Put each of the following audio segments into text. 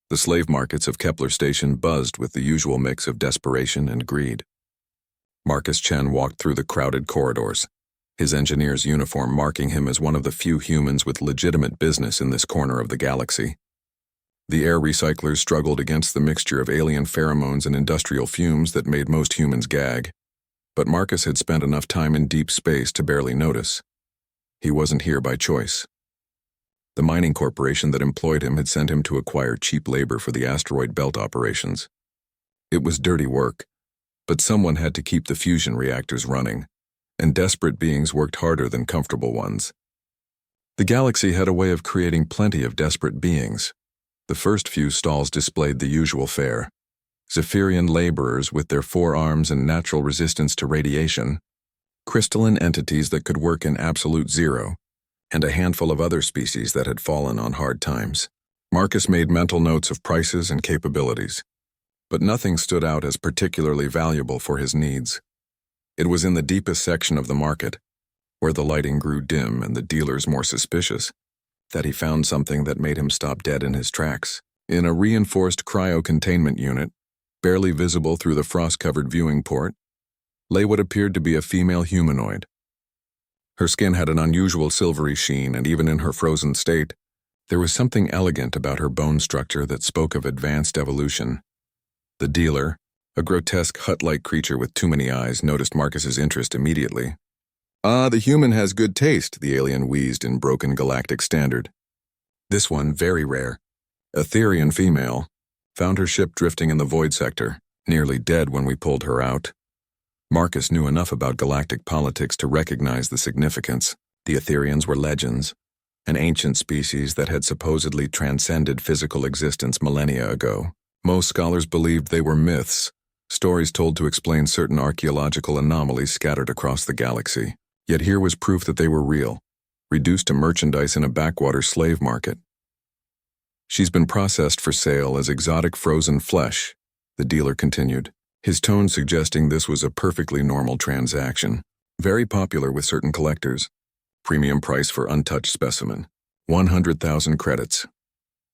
The slave markets of Kepler Station buzzed with the usual mix of desperation and greed. Marcus Chen walked through the crowded corridors, his engineer's uniform marking him as one of the few humans with legitimate business in this corner of the galaxy. The air recyclers struggled against the mixture of alien pheromones and industrial fumes that made most humans gag, but Marcus had spent enough time in deep space to barely notice. He wasn't here by choice. The mining corporation that employed him had sent him to acquire cheap labor for the asteroid belt operations. It was dirty work, but someone had to keep the fusion reactors running, and desperate beings worked harder than comfortable ones. The galaxy had a way of creating plenty of desperate beings. The first few stalls displayed the usual fare: Zephyrian laborers with their 4 arms and natural resistance to radiation, crystalline entities that could work in absolute zero, and a handful of other species that had fallen on hard times. Marcus made mental notes of prices and capabilities, but nothing stood out as particularly valuable for his needs. It was in the deepest section of the market, where the lighting grew dim and the dealers more suspicious, that he found something that made him stop dead in his tracks. In a reinforced cryo-containment unit, barely visible through the frost-covered viewing port, lay what appeared to be a female humanoid. Her skin had an unusual silvery sheen, and even in her frozen state, there was something elegant about her bone structure that spoke of advanced evolution. The dealer, a grotesque hut-like creature with too many eyes, noticed Marcus's interest immediately. "Ah, the human has good taste," the alien wheezed in broken galactic standard. This one, very rare, Etherian female, found her ship drifting in the void sector, nearly dead when we pulled her out. Marcus knew enough about galactic politics to recognize the significance. The Etherians were legends, an ancient species that had supposedly transcended physical existence millennia ago. Most scholars believed they were myths, stories told to explain certain archaeological anomalies scattered across the galaxy. Yet here was proof that they were real, reduced to merchandise in a backwater slave market. "She's been processed for sale as exotic frozen flesh," the dealer continued, his tone suggesting this was a perfectly normal transaction. "Very popular with certain collectors. Premium price for untouched specimen. 100,000 credits."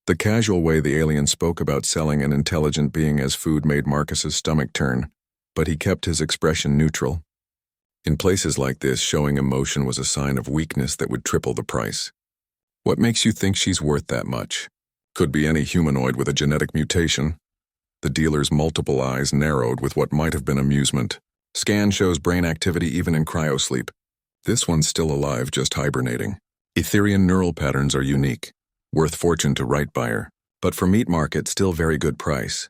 The casual way the alien spoke about selling an intelligent being as food made Marcus's stomach turn, but he kept his expression neutral. In places like this, showing emotion was a sign of weakness that would triple the price. "What makes you think she's worth that much?" "Could be any humanoid with a genetic mutation." The dealer's multiple eyes narrowed with what might have been amusement. "Scan shows brain activity even in cryosleep. This one's still alive, just hibernating. Etherian neural patterns are unique, worth fortune to right buyer, but for meat market, still very good price."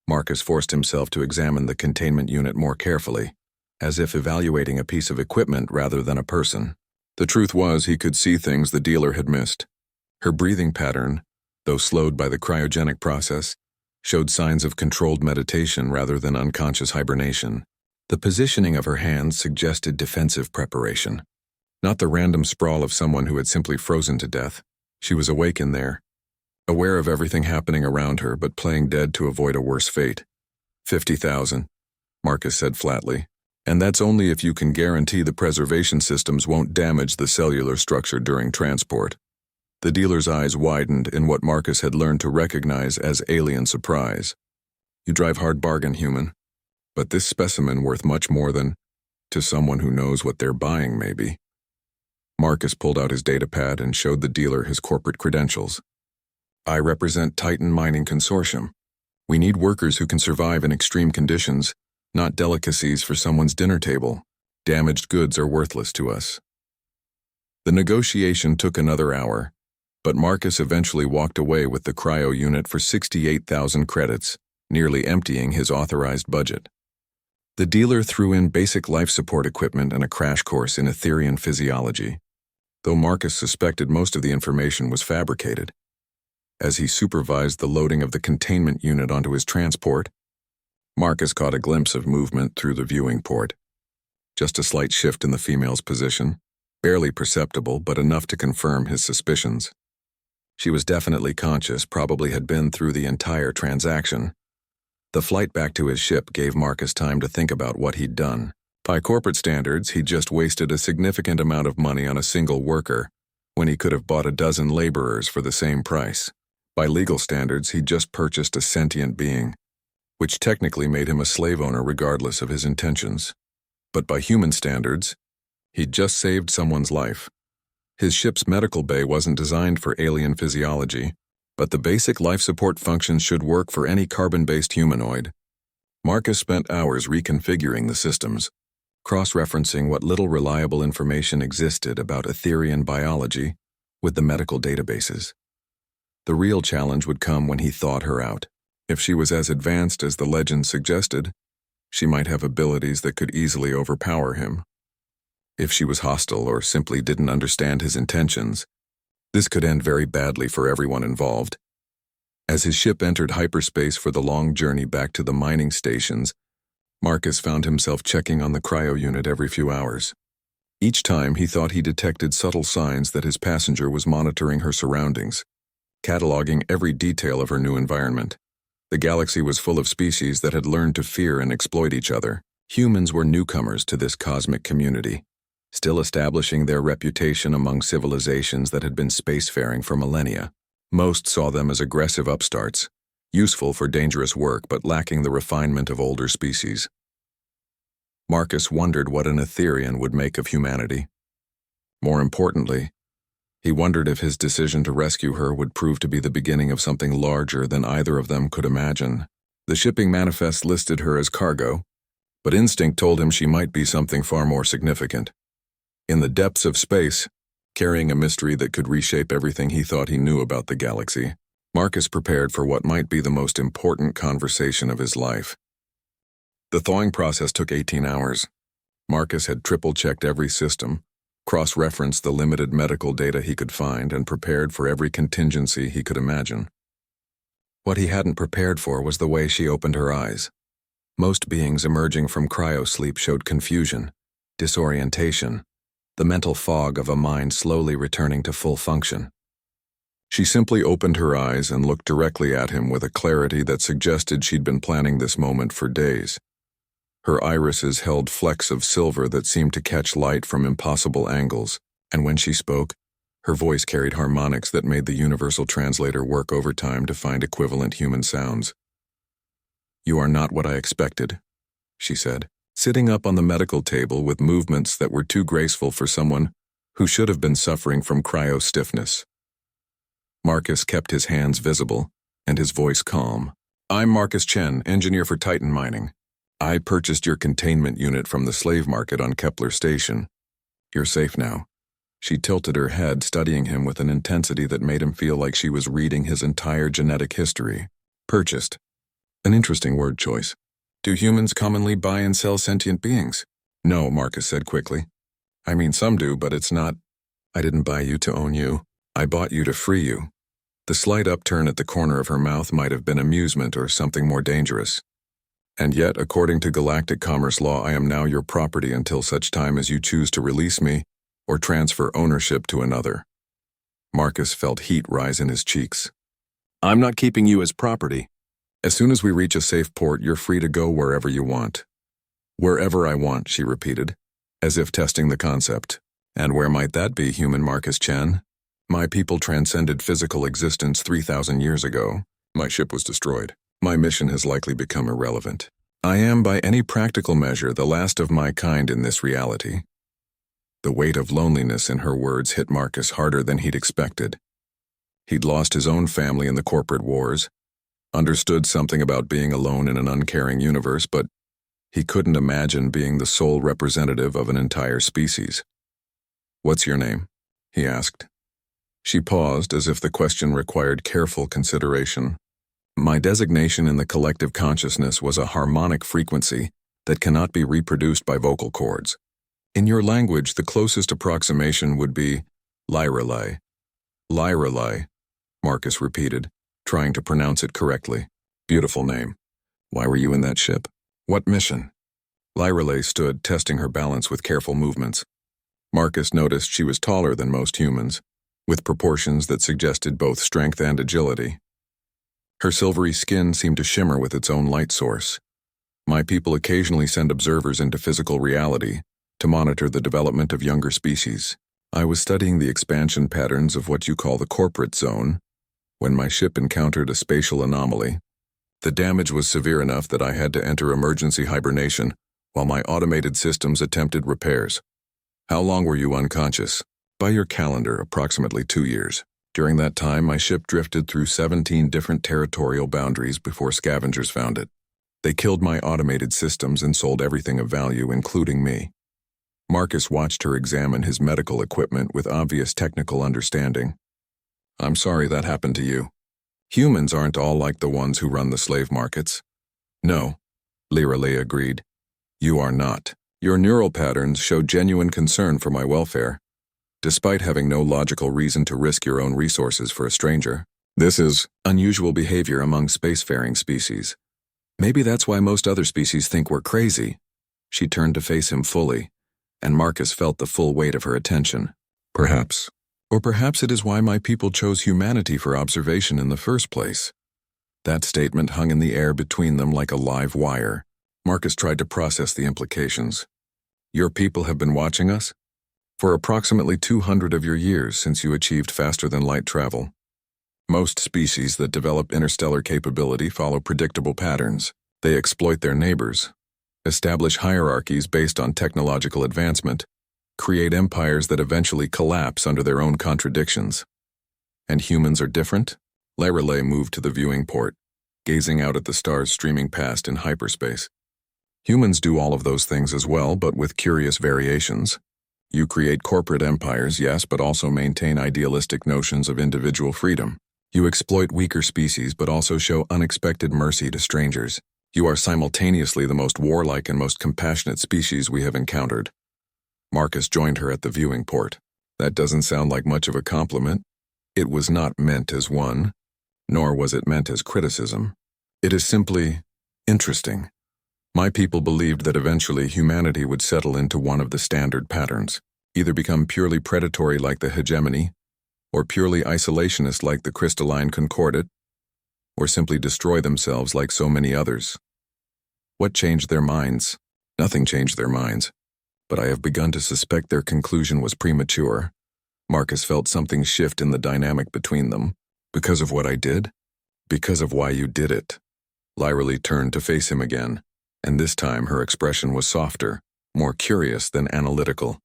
Marcus forced himself to examine the containment unit more carefully, as if evaluating a piece of equipment rather than a person. The truth was, he could see things the dealer had missed. Her breathing pattern, though slowed by the cryogenic process, showed signs of controlled meditation rather than unconscious hibernation. The positioning of her hands suggested defensive preparation, not the random sprawl of someone who had simply frozen to death. She was awake in there, aware of everything happening around her, but playing dead to avoid a worse fate. 50,000, Marcus said flatly. "And that's only if you can guarantee the preservation systems won't damage the cellular structure during transport." The dealer's eyes widened in what Marcus had learned to recognize as alien surprise. "You drive hard bargain, human. But this specimen worth much more than, to someone who knows what they're buying, maybe." Marcus pulled out his datapad and showed the dealer his corporate credentials. "I represent Titan Mining Consortium. We need workers who can survive in extreme conditions, not delicacies for someone's dinner table. Damaged goods are worthless to us." The negotiation took another hour, but Marcus eventually walked away with the cryo unit for 68,000 credits, nearly emptying his authorized budget. The dealer threw in basic life support equipment and a crash course in Etherian physiology, though Marcus suspected most of the information was fabricated. As he supervised the loading of the containment unit onto his transport, Marcus caught a glimpse of movement through the viewing port. Just a slight shift in the female's position, barely perceptible but enough to confirm his suspicions. She was definitely conscious, probably had been through the entire transaction. The flight back to his ship gave Marcus time to think about what he'd done. By corporate standards, he'd just wasted a significant amount of money on a single worker, when he could have bought a dozen laborers for the same price. By legal standards, he'd just purchased a sentient being, which technically made him a slave owner regardless of his intentions. But by human standards, he'd just saved someone's life. His ship's medical bay wasn't designed for alien physiology, but the basic life support functions should work for any carbon-based humanoid. Marcus spent hours reconfiguring the systems, cross-referencing what little reliable information existed about Etherian biology with the medical databases. The real challenge would come when he thawed her out. If she was as advanced as the legend suggested, she might have abilities that could easily overpower him. If she was hostile or simply didn't understand his intentions, this could end very badly for everyone involved. As his ship entered hyperspace for the long journey back to the mining stations, Marcus found himself checking on the cryo unit every few hours. Each time he thought he detected subtle signs that his passenger was monitoring her surroundings, cataloging every detail of her new environment. The galaxy was full of species that had learned to fear and exploit each other. Humans were newcomers to this cosmic community, still establishing their reputation among civilizations that had been spacefaring for millennia. Most saw them as aggressive upstarts, useful for dangerous work but lacking the refinement of older species. Marcus wondered what an Etherian would make of humanity. More importantly, he wondered if his decision to rescue her would prove to be the beginning of something larger than either of them could imagine. The shipping manifest listed her as cargo, but instinct told him she might be something far more significant. In the depths of space, carrying a mystery that could reshape everything he thought he knew about the galaxy, Marcus prepared for what might be the most important conversation of his life. The thawing process took 18 hours. Marcus had triple-checked every system, cross-referenced the limited medical data he could find, and prepared for every contingency he could imagine. What he hadn't prepared for was the way she opened her eyes. Most beings emerging from cryosleep showed confusion, disorientation, the mental fog of a mind slowly returning to full function. She simply opened her eyes and looked directly at him with a clarity that suggested she'd been planning this moment for days. Her irises held flecks of silver that seemed to catch light from impossible angles, and when she spoke, her voice carried harmonics that made the universal translator work overtime to find equivalent human sounds. "You are not what I expected," she said, sitting up on the medical table with movements that were too graceful for someone who should have been suffering from cryo-stiffness. Marcus kept his hands visible and his voice calm. "I'm Marcus Chen, engineer for Titan Mining. I purchased your containment unit from the slave market on Kepler Station. You're safe now." She tilted her head, studying him with an intensity that made him feel like she was reading his entire genetic history. "Purchased. An interesting word choice. Do humans commonly buy and sell sentient beings?" "No," Marcus said quickly. "I mean, some do, but it's not. I didn't buy you to own you. I bought you to free you." The slight upturn at the corner of her mouth might have been amusement or something more dangerous. "And yet, according to galactic commerce law, I am now your property until such time as you choose to release me or transfer ownership to another." Marcus felt heat rise in his cheeks. "I'm not keeping you as property. As soon as we reach a safe port, you're free to go wherever you want." "Wherever I want," she repeated, as if testing the concept. "And where might that be, human Marcus Chen? My people transcended physical existence 3,000 years ago. My ship was destroyed. My mission has likely become irrelevant. I am, by any practical measure, the last of my kind in this reality." The weight of loneliness in her words hit Marcus harder than he'd expected. He'd lost his own family in the corporate wars, understood something about being alone in an uncaring universe, but he couldn't imagine being the sole representative of an entire species. "What's your name?" he asked. She paused as if the question required careful consideration. "My designation in the collective consciousness was a harmonic frequency that cannot be reproduced by vocal cords. In your language, the closest approximation would be Lyrelai." "Lyrelai," Marcus repeated, trying to pronounce it correctly. "Beautiful name. Why were you in that ship? What mission?" Lyrelai stood, testing her balance with careful movements. Marcus noticed she was taller than most humans, with proportions that suggested both strength and agility. Her silvery skin seemed to shimmer with its own light source. "My people occasionally send observers into physical reality to monitor the development of younger species. I was studying the expansion patterns of what you call the corporate zone, when my ship encountered a spatial anomaly. The damage was severe enough that I had to enter emergency hibernation while my automated systems attempted repairs. How long were you unconscious? By your calendar, approximately 2 years. During that time, my ship drifted through 17 different territorial boundaries before scavengers found it. They killed my automated systems and sold everything of value, including me. Marcus watched her examine his medical equipment with obvious technical understanding. I'm sorry that happened to you. Humans aren't all like the ones who run the slave markets. No, Lirale agreed. You are not. Your neural patterns show genuine concern for my welfare, despite having no logical reason to risk your own resources for a stranger. This is unusual behavior among spacefaring species. Maybe that's why most other species think we're crazy. She turned to face him fully, and Marcus felt the full weight of her attention. Perhaps. Or perhaps it is why my people chose humanity for observation in the first place. That statement hung in the air between them like a live wire. Marcus tried to process the implications. Your people have been watching us? For approximately 200 of your years since you achieved faster-than-light travel. Most species that develop interstellar capability follow predictable patterns. They exploit their neighbors, establish hierarchies based on technological advancement, create empires that eventually collapse under their own contradictions. And humans are different? Lirale moved to the viewing port, gazing out at the stars streaming past in hyperspace. Humans do all of those things as well, but with curious variations. You create corporate empires, yes, but also maintain idealistic notions of individual freedom. You exploit weaker species, but also show unexpected mercy to strangers. You are simultaneously the most warlike and most compassionate species we have encountered. Marcus joined her at the viewing port. That doesn't sound like much of a compliment. It was not meant as one, nor was it meant as criticism. It is simply interesting. My people believed that eventually humanity would settle into one of the standard patterns, either become purely predatory like the hegemony, or purely isolationist like the crystalline concordate, or simply destroy themselves like so many others. What changed their minds? Nothing changed their minds, but I have begun to suspect their conclusion was premature. Marcus felt something shift in the dynamic between them. Because of what I did? Because of why you did it. Lirale turned to face him again, and this time her expression was softer, more curious than analytical.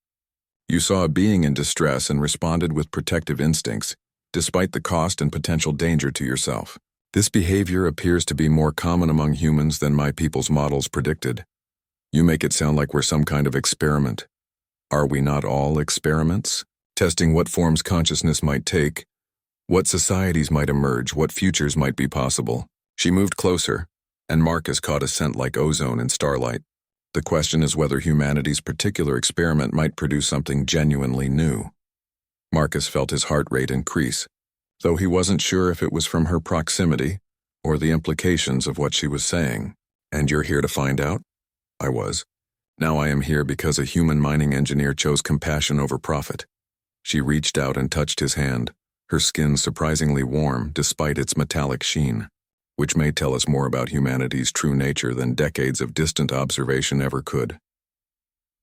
You saw a being in distress and responded with protective instincts, despite the cost and potential danger to yourself. This behavior appears to be more common among humans than my people's models predicted. You make it sound like we're some kind of experiment. Are we not all experiments? Testing what forms consciousness might take, what societies might emerge, what futures might be possible. She moved closer, and Marcus caught a scent like ozone in starlight. The question is whether humanity's particular experiment might produce something genuinely new. Marcus felt his heart rate increase, though he wasn't sure if it was from her proximity or the implications of what she was saying. And you're here to find out? I was. Now I am here because a human mining engineer chose compassion over profit. She reached out and touched his hand, her skin surprisingly warm despite its metallic sheen, which may tell us more about humanity's true nature than decades of distant observation ever could.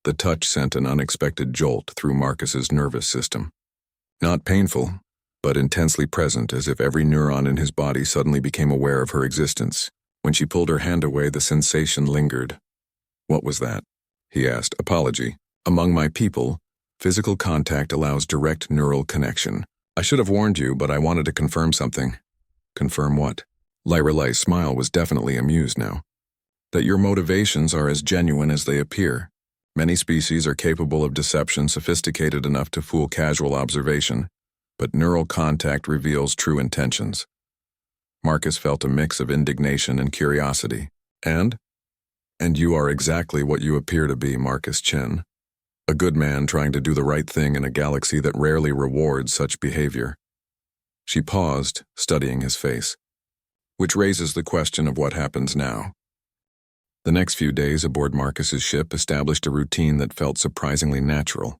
The touch sent an unexpected jolt through Marcus's nervous system. Not painful, but intensely present, as if every neuron in his body suddenly became aware of her existence. When she pulled her hand away, the sensation lingered. What was that? He asked. Apology. Among my people, physical contact allows direct neural connection. I should have warned you, but I wanted to confirm something. Confirm what? Lirale's smile was definitely amused now. That your motivations are as genuine as they appear. Many species are capable of deception sophisticated enough to fool casual observation, but neural contact reveals true intentions. Marcus felt a mix of indignation and curiosity. And you are exactly what you appear to be, Marcus Chen. A good man trying to do the right thing in a galaxy that rarely rewards such behavior. She paused, studying his face. Which raises the question of what happens now. The next few days aboard Marcus's ship established a routine that felt surprisingly natural.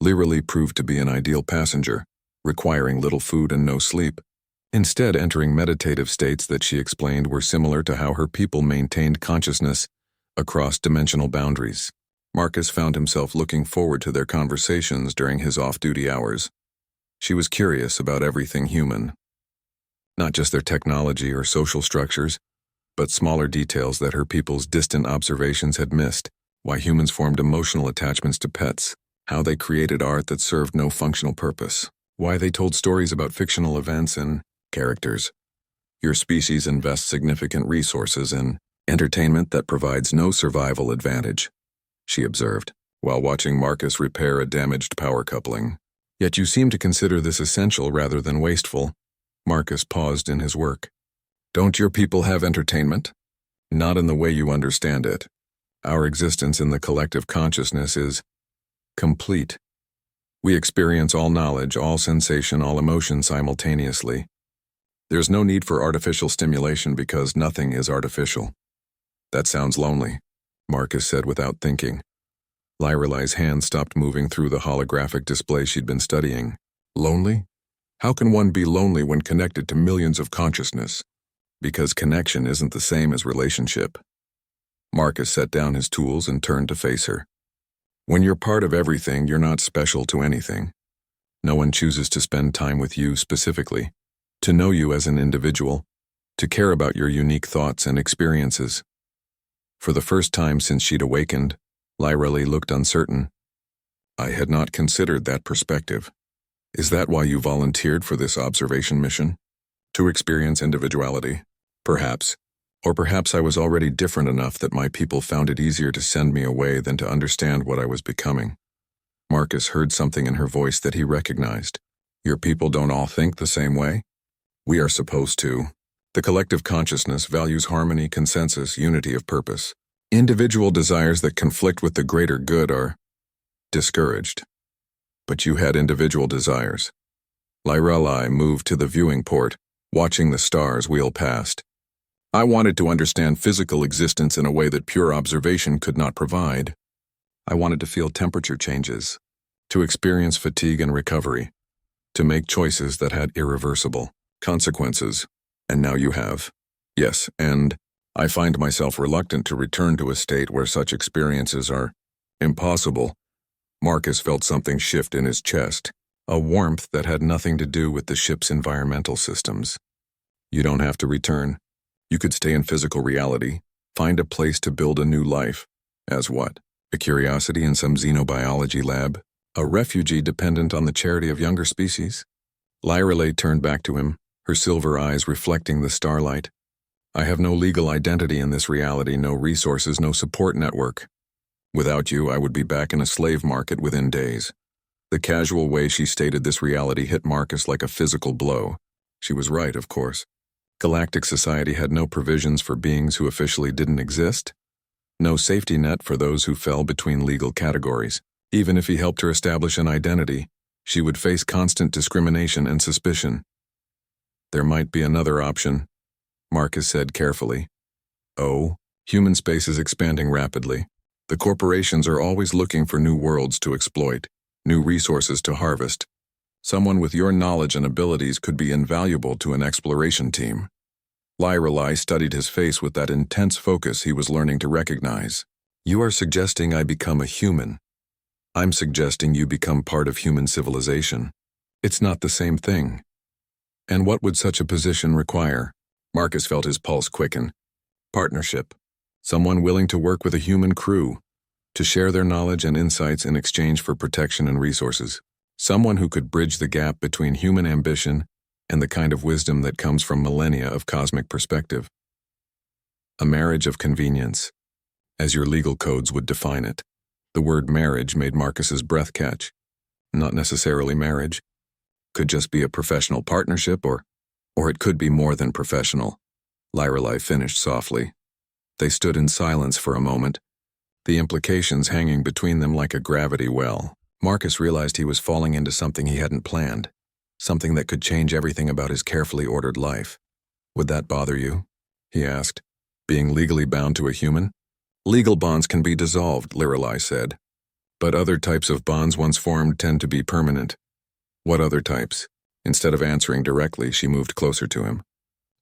Lirale proved to be an ideal passenger, requiring little food and no sleep, instead entering meditative states that she explained were similar to how her people maintained consciousness across dimensional boundaries. Marcus found himself looking forward to their conversations during his off-duty hours. She was curious about everything human. Not just their technology or social structures, but smaller details that her people's distant observations had missed. Why humans formed emotional attachments to pets, how they created art that served no functional purpose, why they told stories about fictional events and characters. Your species invests significant resources in entertainment that provides no survival advantage, she observed, while watching Marcus repair a damaged power coupling. Yet you seem to consider this essential rather than wasteful. Marcus paused in his work. Don't your people have entertainment? Not in the way you understand it. Our existence in the collective consciousness is complete. We experience all knowledge, all sensation, all emotion simultaneously. There's no need for artificial stimulation because nothing is artificial. That sounds lonely, Marcus said without thinking. Lyrelai's hand stopped moving through the holographic display she'd been studying. Lonely? How can one be lonely when connected to millions of consciousness? Because connection isn't the same as relationship. Marcus set down his tools and turned to face her. When you're part of everything, you're not special to anything. No one chooses to spend time with you specifically, to know you as an individual, to care about your unique thoughts and experiences. For the first time since she'd awakened, Lyrelai looked uncertain. I had not considered that perspective. Is that why you volunteered for this observation mission? To experience individuality? Perhaps. Or perhaps I was already different enough that my people found it easier to send me away than to understand what I was becoming. Marcus heard something in her voice that he recognized. Your people don't all think the same way? We are supposed to. The collective consciousness values harmony, consensus, unity of purpose. Individual desires that conflict with the greater good are discouraged. But you had individual desires. Lyrelai moved to the viewing port, watching the stars wheel past. I wanted to understand physical existence in a way that pure observation could not provide. I wanted to feel temperature changes, to experience fatigue and recovery, to make choices that had irreversible consequences. And now you have. Yes, and I find myself reluctant to return to a state where such experiences are impossible. Marcus felt something shift in his chest, a warmth that had nothing to do with the ship's environmental systems. You don't have to return. You could stay in physical reality, find a place to build a new life. As what? A curiosity in some xenobiology lab? A refugee dependent on the charity of younger species? Lyrelai turned back to him, her silver eyes reflecting the starlight. I have no legal identity in this reality, no resources, no support network. Without you, I would be back in a slave market within days. The casual way she stated this reality hit Marcus like a physical blow. She was right, of course. Galactic society had no provisions for beings who officially didn't exist. No safety net for those who fell between legal categories. Even if he helped her establish an identity, she would face constant discrimination and suspicion. There might be another option, Marcus said carefully. Oh, human space is expanding rapidly. The corporations are always looking for new worlds to exploit, new resources to harvest. Someone with your knowledge and abilities could be invaluable to an exploration team. Lyrelai studied his face with that intense focus he was learning to recognize. You are suggesting I become a human. I'm suggesting you become part of human civilization. It's not the same thing. And what would such a position require? Marcus felt his pulse quicken. Partnership. Someone willing to work with a human crew, to share their knowledge and insights in exchange for protection and resources. Someone who could bridge the gap between human ambition and the kind of wisdom that comes from millennia of cosmic perspective. A marriage of convenience, as your legal codes would define it. The word marriage made Marcus's breath catch. Not necessarily marriage. Could just be a professional partnership, or it could be more than professional. Lyrelai finished softly. They stood in silence for a moment, the implications hanging between them like a gravity well. Marcus realized he was falling into something he hadn't planned, something that could change everything about his carefully ordered life. Would that bother you? He asked. Being legally bound to a human? Legal bonds can be dissolved, Lyrelai said. But other types of bonds once formed tend to be permanent. What other types? Instead of answering directly, she moved closer to him.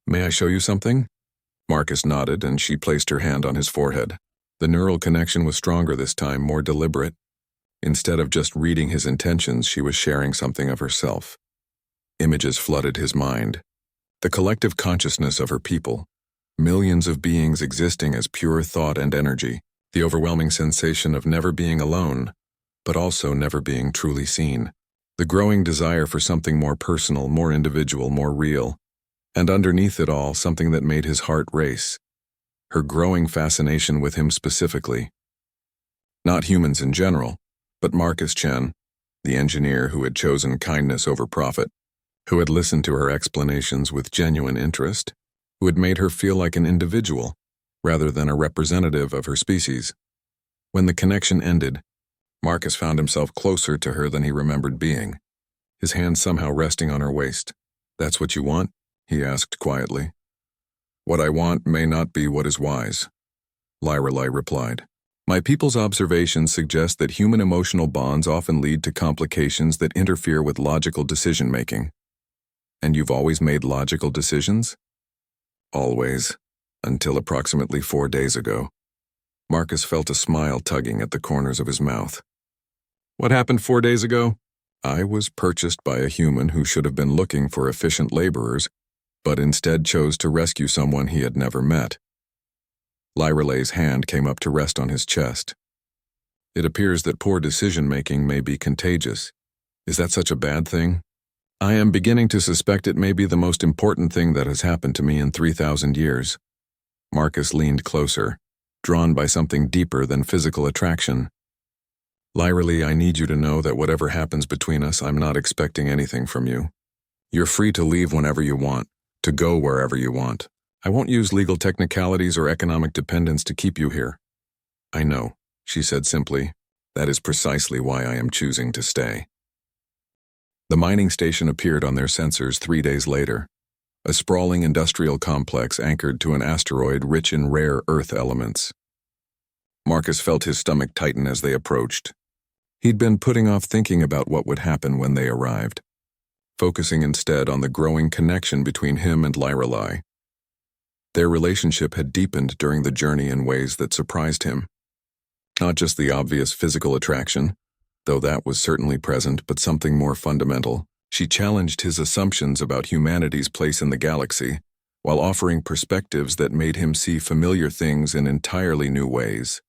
May I show you something? Marcus nodded, and she placed her hand on his forehead. The neural connection was stronger this time, more deliberate. Instead of just reading his intentions, she was sharing something of herself. Images flooded his mind. The collective consciousness of her people, millions of beings existing as pure thought and energy, the overwhelming sensation of never being alone, but also never being truly seen. The growing desire for something more personal, more individual, more real, and underneath it all, something that made his heart race. Her growing fascination with him specifically. Not humans in general, but Marcus Chen, the engineer who had chosen kindness over profit, who had listened to her explanations with genuine interest, who had made her feel like an individual, rather than a representative of her species. When the connection ended, Marcus found himself closer to her than he remembered being, his hand somehow resting on her waist. "That's what you want?" he asked quietly. "What I want may not be what is wise," Lyrelai replied. "My people's observations suggest that human emotional bonds often lead to complications that interfere with logical decision-making. And you've always made logical decisions?" "Always, until approximately 4 days ago." Marcus felt a smile tugging at the corners of his mouth. "What happened 4 days ago?" "I was purchased by a human who should have been looking for efficient laborers, but instead chose to rescue someone he had never met." Lyrelai's hand came up to rest on his chest. "It appears that poor decision-making may be contagious. Is that such a bad thing?" "I am beginning to suspect it may be the most important thing that has happened to me in 3,000 years. Marcus leaned closer, drawn by something deeper than physical attraction. "Lyrelai, I need you to know that whatever happens between us, I'm not expecting anything from you. You're free to leave whenever you want, to go wherever you want. I won't use legal technicalities or economic dependence to keep you here." "I know," she said simply. "That is precisely why I am choosing to stay." The mining station appeared on their sensors 3 days later, a sprawling industrial complex anchored to an asteroid rich in rare Earth elements. Marcus felt his stomach tighten as they approached. He'd been putting off thinking about what would happen when they arrived, focusing instead on the growing connection between him and Lyrelai. Their relationship had deepened during the journey in ways that surprised him. Not just the obvious physical attraction, though that was certainly present, but something more fundamental. She challenged his assumptions about humanity's place in the galaxy, while offering perspectives that made him see familiar things in entirely new ways.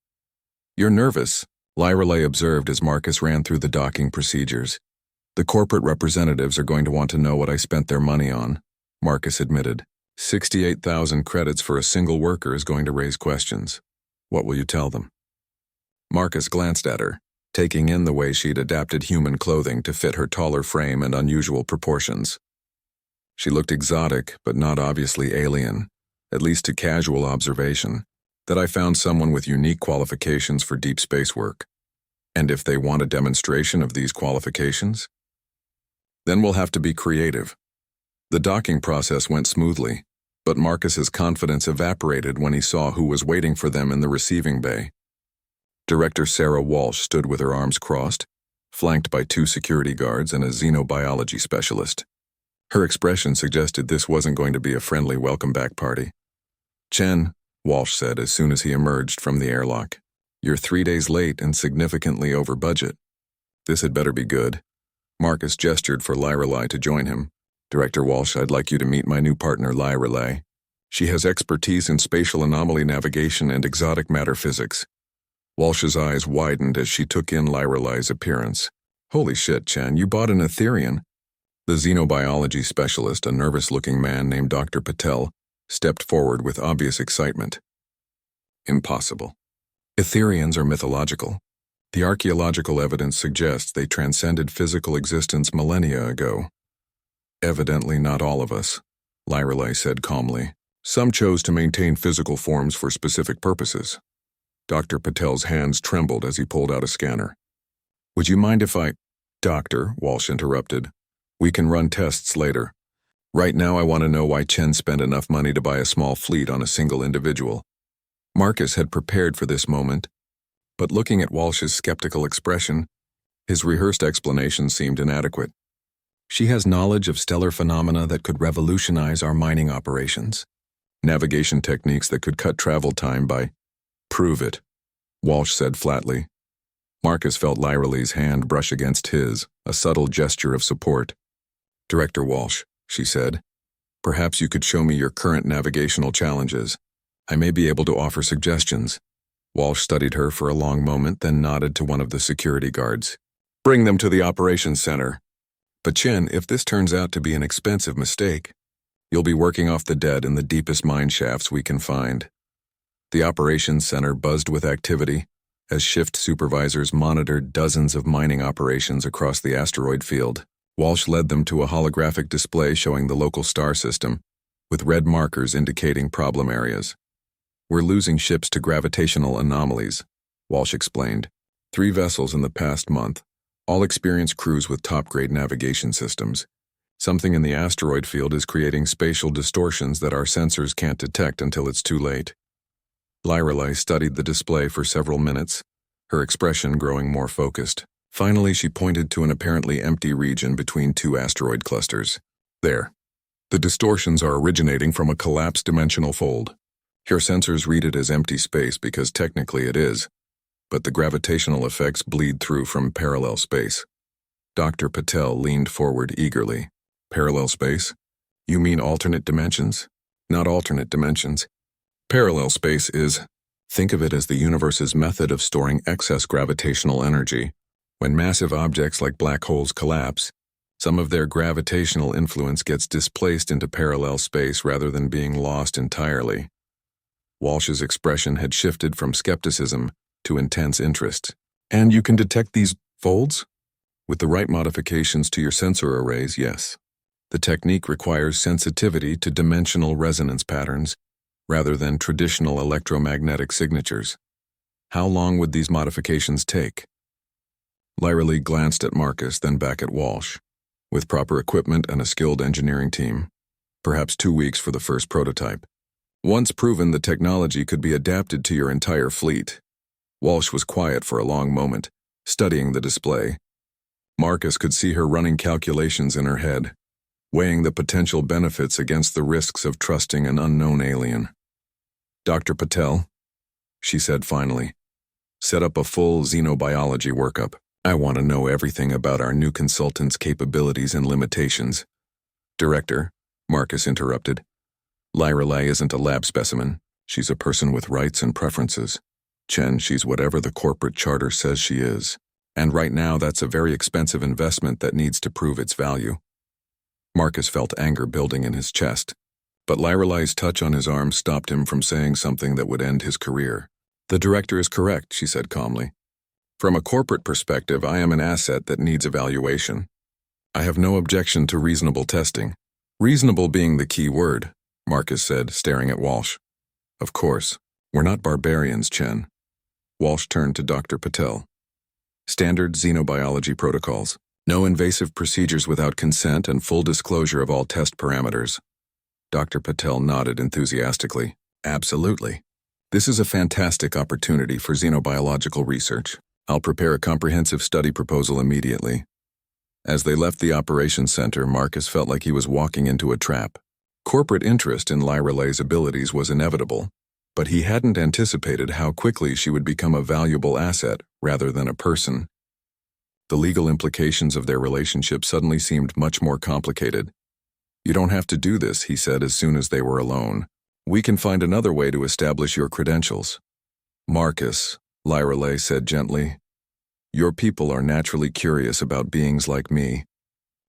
"You're nervous," Lyrelai observed as Marcus ran through the docking procedures. "The corporate representatives are going to want to know what I spent their money on," Marcus admitted. 68,000 credits for a single worker is going to raise questions. What will you tell them?" Marcus glanced at her, taking in the way she'd adapted human clothing to fit her taller frame and unusual proportions. She looked exotic, but not obviously alien, at least to casual observation, that I found someone with unique qualifications for deep space work. And if they want a demonstration of these qualifications? Then we'll have to be creative. The docking process went smoothly, but Marcus's confidence evaporated when he saw who was waiting for them in the receiving bay. Director Sarah Walsh stood with her arms crossed, flanked by 2 security guards and a xenobiology specialist. Her expression suggested this wasn't going to be a friendly welcome-back party. "Chen," Walsh said as soon as he emerged from the airlock, "you're 3 days late and significantly over budget. This had better be good." Marcus gestured for Lyrelai to join him. "Director Walsh, I'd like you to meet my new partner, Lyrelai. She has expertise in spatial anomaly navigation and exotic matter physics." Walsh's eyes widened as she took in Lyrelai's appearance. "Holy shit, Chen, you bought an Etherian." The xenobiology specialist, a nervous-looking man named Dr. Patel, stepped forward with obvious excitement. "Impossible. Etherians are mythological. The archaeological evidence suggests they transcended physical existence millennia ago." "Evidently not all of us," Lyrelai said calmly. "Some chose to maintain physical forms for specific purposes." Dr. Patel's hands trembled as he pulled out a scanner. "Would you mind if I—" "Doctor," Walsh interrupted. "We can run tests later. Right now I want to know why Chen spent enough money to buy a small fleet on a single individual." Marcus had prepared for this moment, but looking at Walsh's skeptical expression, his rehearsed explanation seemed inadequate. "She has knowledge of stellar phenomena that could revolutionize our mining operations. Navigation techniques that could cut travel time by—" "Prove it," Walsh said flatly. Marcus felt Lyrelai's hand brush against his, a subtle gesture of support. "Director Walsh," she said, Perhaps you could show me your current navigational challenges. I may be able to offer suggestions. Walsh studied her for a long moment, then nodded to one of the security guards. Bring them to the operations center. But Chen, if this turns out to be an expensive mistake, you'll be working off the dead in the deepest mine shafts we can find. The operations center buzzed with activity as shift supervisors monitored dozens of mining operations across the asteroid field. Walsh led them to a holographic display showing the local star system, with red markers indicating problem areas. We're losing ships to gravitational anomalies, Walsh explained. 3 vessels in the past month, all experienced crews with top-grade navigation systems. Something in the asteroid field is creating spatial distortions that our sensors can't detect until it's too late. Lyrelei studied the display for several minutes, her expression growing more focused. Finally, she pointed to an apparently empty region between 2 asteroid clusters. There. The distortions are originating from a collapsed dimensional fold. Your sensors read it as empty space because technically it is, but the gravitational effects bleed through from parallel space. Dr. Patel leaned forward eagerly. Parallel space? You mean alternate dimensions? Not alternate dimensions. Parallel space is, think of it as the universe's method of storing excess gravitational energy. When massive objects like black holes collapse, some of their gravitational influence gets displaced into parallel space rather than being lost entirely. Walsh's expression had shifted from skepticism to intense interest. And you can detect these folds? With the right modifications to your sensor arrays, yes. The technique requires sensitivity to dimensional resonance patterns rather than traditional electromagnetic signatures. How long would these modifications take? Lyrelei glanced at Marcus, then back at Walsh. With proper equipment and a skilled engineering team, perhaps 2 weeks for the first prototype. Once proven, the technology could be adapted to your entire fleet. Walsh was quiet for a long moment, studying the display. Marcus could see her running calculations in her head, weighing the potential benefits against the risks of trusting an unknown alien. Dr. Patel, she said finally, set up a full xenobiology workup. I want to know everything about our new consultant's capabilities and limitations. Director, Marcus interrupted. Lyrelei isn't a lab specimen. She's a person with rights and preferences. Chen, she's whatever the corporate charter says she is. And right now, that's a very expensive investment that needs to prove its value. Marcus felt anger building in his chest, but Lyrelei's touch on his arm stopped him from saying something that would end his career. The director is correct, she said calmly. From a corporate perspective, I am an asset that needs evaluation. I have no objection to reasonable testing. Reasonable being the key word, Marcus said, staring at Walsh. Of course, we're not barbarians, Chen. Walsh turned to Dr. Patel. Standard xenobiology protocols. No invasive procedures without consent and full disclosure of all test parameters. Dr. Patel nodded enthusiastically. Absolutely. This is a fantastic opportunity for xenobiological research. I'll prepare a comprehensive study proposal immediately. As they left the operations center, Marcus felt like he was walking into a trap. Corporate interest in Lyrelei's abilities was inevitable, but he hadn't anticipated how quickly she would become a valuable asset rather than a person. The legal implications of their relationship suddenly seemed much more complicated. You don't have to do this, he said as soon as they were alone. We can find another way to establish your credentials. Marcus, Lyrelei said gently, your people are naturally curious about beings like me.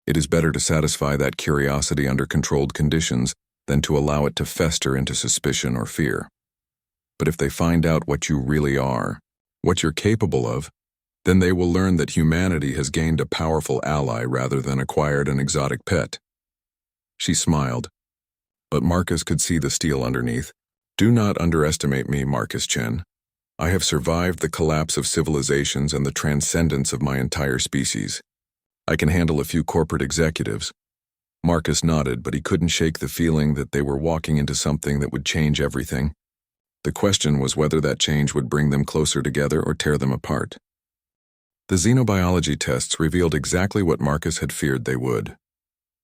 It is better to satisfy that curiosity under controlled conditions than to allow it to fester into suspicion or fear. But if they find out what you really are, what you're capable of, then they will learn that humanity has gained a powerful ally rather than acquired an exotic pet. She smiled, but Marcus could see the steel underneath. Do not underestimate me, Marcus Chen. I have survived the collapse of civilizations and the transcendence of my entire species. I can handle a few corporate executives. Marcus nodded, but he couldn't shake the feeling that they were walking into something that would change everything. The question was whether that change would bring them closer together or tear them apart. The xenobiology tests revealed exactly what Marcus had feared they would.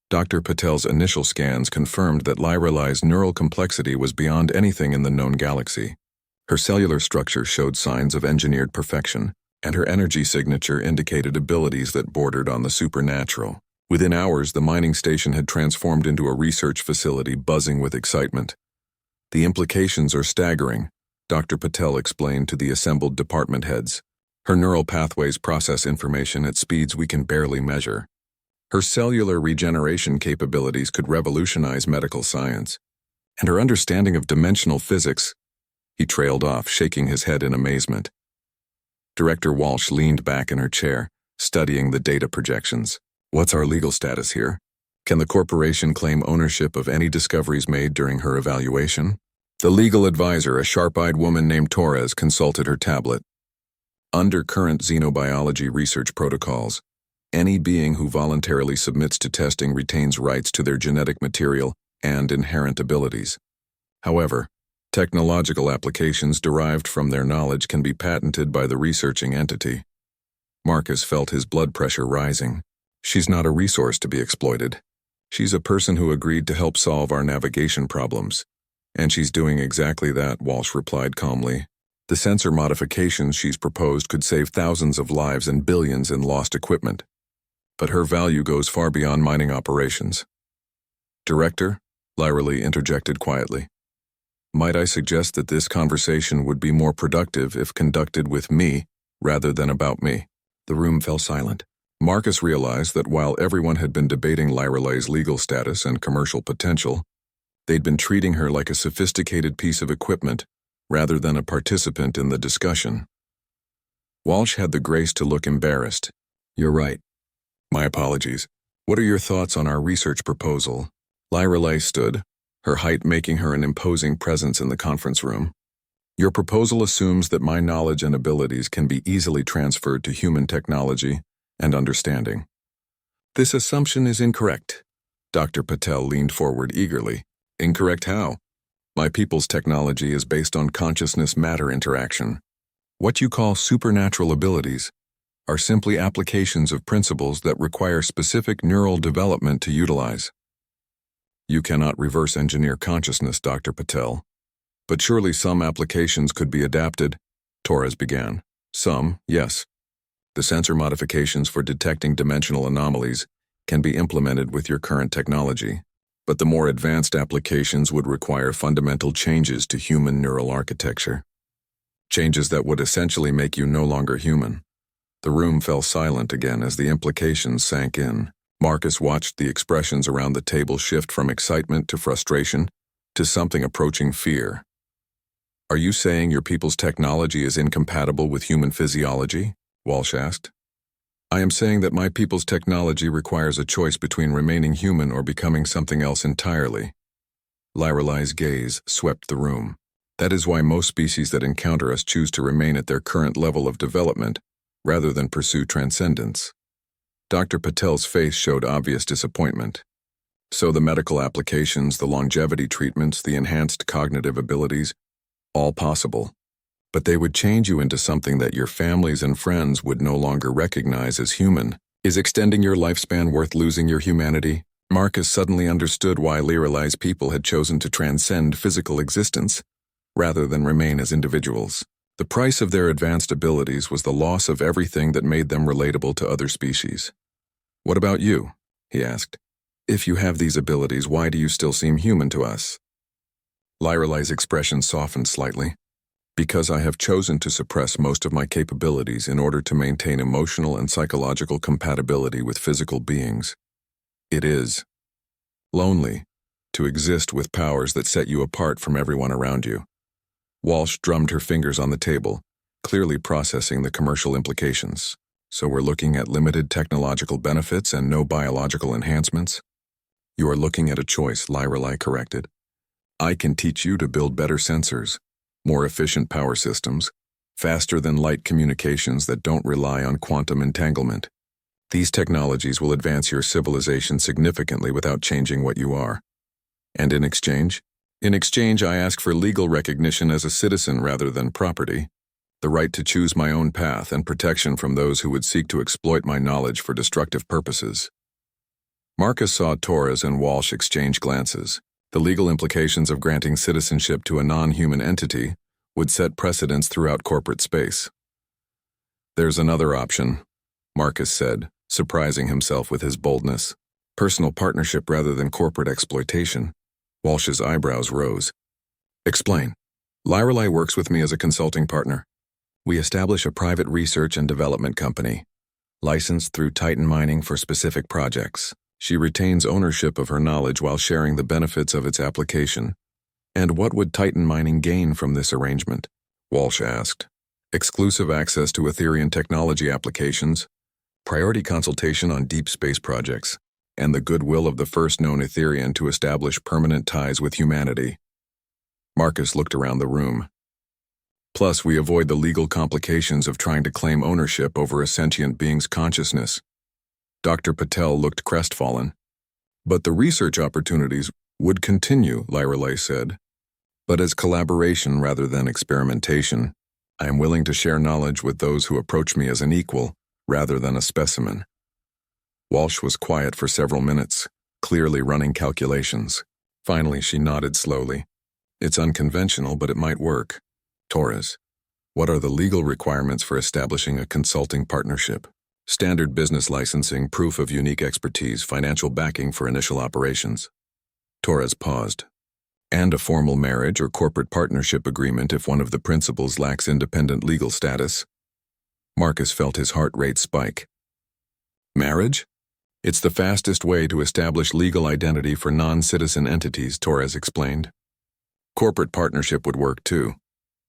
Dr. Patel's initial scans confirmed that Lyrelei's neural complexity was beyond anything in the known galaxy. Her cellular structure showed signs of engineered perfection, and her energy signature indicated abilities that bordered on the supernatural. Within hours, the mining station had transformed into a research facility buzzing with excitement. The implications are staggering, Dr. Patel explained to the assembled department heads. Her neural pathways process information at speeds we can barely measure. Her cellular regeneration capabilities could revolutionize medical science. And her understanding of dimensional physics. He trailed off, shaking his head in amazement. Director Walsh leaned back in her chair, studying the data projections. What's our legal status here? Can the corporation claim ownership of any discoveries made during her evaluation? The legal advisor, a sharp-eyed woman named Torres, consulted her tablet. Under current xenobiology research protocols, any being who voluntarily submits to testing retains rights to their genetic material and inherent abilities. However, technological applications derived from their knowledge can be patented by the researching entity. Marcus felt his blood pressure rising. She's not a resource to be exploited. She's a person who agreed to help solve our navigation problems. And she's doing exactly that, Walsh replied calmly. The sensor modifications she's proposed could save thousands of lives and billions in lost equipment. But her value goes far beyond mining operations. Director, Lyra Lee interjected quietly. Might I suggest that this conversation would be more productive if conducted with me rather than about me? The room fell silent. Marcus realized that while everyone had been debating Lyra Lee's legal status and commercial potential, they'd been treating her like a sophisticated piece of equipment rather than a participant in the discussion. Walsh had the grace to look embarrassed. You're right. My apologies. What are your thoughts on our research proposal? Lyra Lee stood, her height making her an imposing presence in the conference room. Your proposal assumes that my knowledge and abilities can be easily transferred to human technology and understanding. This assumption is incorrect. Dr. Patel leaned forward eagerly. Incorrect how? My people's technology is based on consciousness-matter interaction. What you call supernatural abilities are simply applications of principles that require specific neural development to utilize. You cannot reverse engineer consciousness, Dr. Patel. But surely some applications could be adapted, Torres began. Some, yes. The sensor modifications for detecting dimensional anomalies can be implemented with your current technology, but the more advanced applications would require fundamental changes to human neural architecture. Changes that would essentially make you no longer human. The room fell silent again as the implications sank in. Marcus watched the expressions around the table shift from excitement to frustration to something approaching fear. Are you saying your people's technology is incompatible with human physiology? Walsh asked. I am saying that my people's technology requires a choice between remaining human or becoming something else entirely. Lyra Lee's gaze swept the room. That is why most species that encounter us choose to remain at their current level of development rather than pursue transcendence. Dr. Patel's face showed obvious disappointment. So the medical applications, the longevity treatments, the enhanced cognitive abilities, all possible. But they would change you into something that your families and friends would no longer recognize as human. Is extending your lifespan worth losing your humanity? Marcus suddenly understood why Lyra Lee's people had chosen to transcend physical existence, rather than remain as individuals. The price of their advanced abilities was the loss of everything that made them relatable to other species. What about you? He asked. If you have these abilities, why do you still seem human to us? Lyra Lee's expression softened slightly. Because I have chosen to suppress most of my capabilities in order to maintain emotional and psychological compatibility with physical beings. It is lonely to exist with powers that set you apart from everyone around you. Walsh drummed her fingers on the table, clearly processing the commercial implications. So we're looking at limited technological benefits and no biological enhancements? You are looking at a choice, Lyra Lee corrected. I can teach you to build better sensors, more efficient power systems, faster-than-light communications that don't rely on quantum entanglement. These technologies will advance your civilization significantly without changing what you are. And in exchange? In exchange, I ask for legal recognition as a citizen rather than property, the right to choose my own path and protection from those who would seek to exploit my knowledge for destructive purposes. Marcus saw Torres and Walsh exchange glances. The legal implications of granting citizenship to a non-human entity would set precedents throughout corporate space. There's another option, Marcus said, surprising himself with his boldness. Personal partnership rather than corporate exploitation. Walsh's eyebrows rose. Explain. Lyrelei works with me as a consulting partner. We establish a private research and development company, licensed through Titan Mining for specific projects. She retains ownership of her knowledge while sharing the benefits of its application. And what would Titan Mining gain from this arrangement? Walsh asked. Exclusive access to Ethereum technology applications, priority consultation on deep space projects, and the goodwill of the first known Ethereum to establish permanent ties with humanity. Marcus looked around the room. Plus, we avoid the legal complications of trying to claim ownership over a sentient being's consciousness. Dr. Patel looked crestfallen. But the research opportunities would continue, Lyrelei said. But as collaboration rather than experimentation, I am willing to share knowledge with those who approach me as an equal rather than a specimen. Walsh was quiet for several minutes, clearly running calculations. Finally, she nodded slowly. It's unconventional, but it might work. Torres, what are the legal requirements for establishing a consulting partnership? Standard business licensing, proof of unique expertise, financial backing for initial operations. Torres paused. And a formal marriage or corporate partnership agreement if one of the principals lacks independent legal status. Marcus felt his heart rate spike. Marriage? It's the fastest way to establish legal identity for non-citizen entities, Torres explained. Corporate partnership would work too,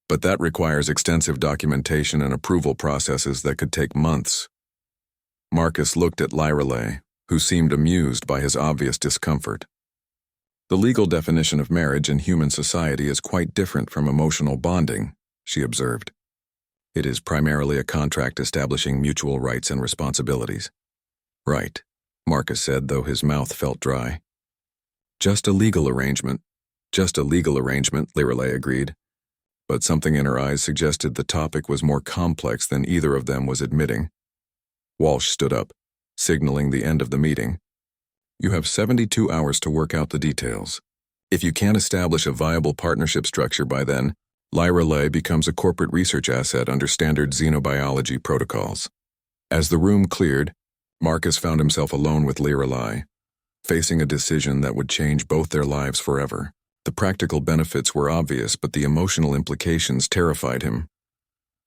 but that requires extensive documentation and approval processes that could take months. Marcus looked at Lyrelei, who seemed amused by his obvious discomfort. The legal definition of marriage in human society is quite different from emotional bonding, she observed. It is primarily a contract establishing mutual rights and responsibilities. Right, Marcus said, though his mouth felt dry. Just a legal arrangement, Lyrelei agreed. But something in her eyes suggested the topic was more complex than either of them was admitting. Walsh stood up, signaling the end of the meeting. You have 72 hours to work out the details. If you can't establish a viable partnership structure by then, Lyrelei becomes a corporate research asset under standard xenobiology protocols. As the room cleared, Marcus found himself alone with Lyrelei, facing a decision that would change both their lives forever. The practical benefits were obvious, but the emotional implications terrified him.